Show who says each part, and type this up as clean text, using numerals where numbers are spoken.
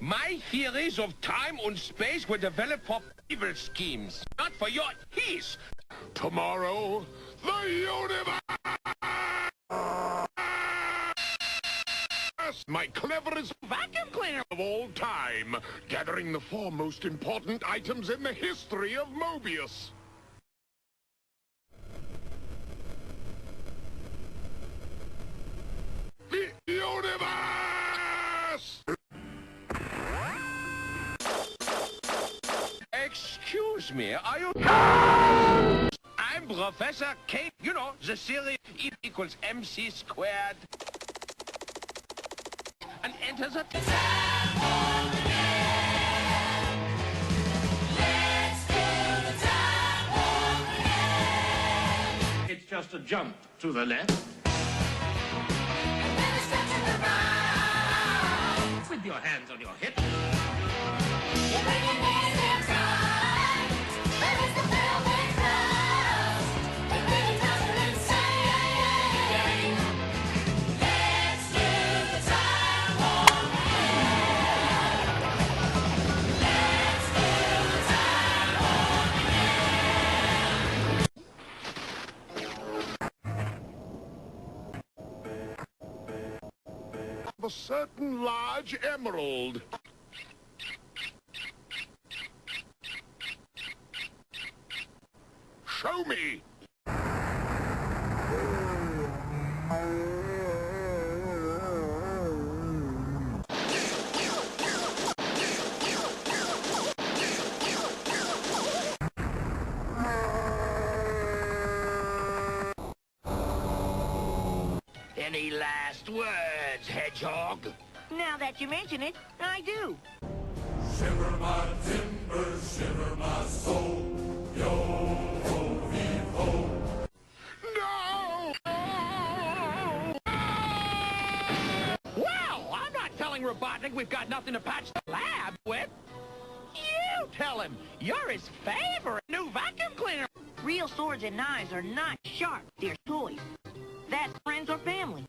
Speaker 1: My theories of time and space were developed for evil schemes, not for your peace.
Speaker 2: Tomorrow, the universe! My cleverest vacuum cleaner of all time, gathering the 4 most important items in the history of Mobius. The universe!
Speaker 1: Excuse me, are you... I'm Professor K. You know, the theory E equals MC squared. And enter the...
Speaker 3: Let's do the time warp again.
Speaker 4: It's just a jump to the left.
Speaker 3: And then a step to the right.
Speaker 4: With your hands on your hips.
Speaker 3: You're bringing me in time. Where is the velvet clouds? It really doesn't insane. Let's do the time warp again. Let's do the time warp again.
Speaker 2: A certain large emerald. Show me!
Speaker 1: Any last words, Hedgehog?
Speaker 5: Now that you mention it, I do.
Speaker 6: Shiver my timbers, shiver my soul. Yo ho heave ho.
Speaker 2: No!
Speaker 1: Well, I'm not telling Robotnik we've got nothing to patch the lab with. You tell him. You're his favorite new vacuum cleaner.
Speaker 5: Real swords and knives are not sharp, they're toys. That's friends or family.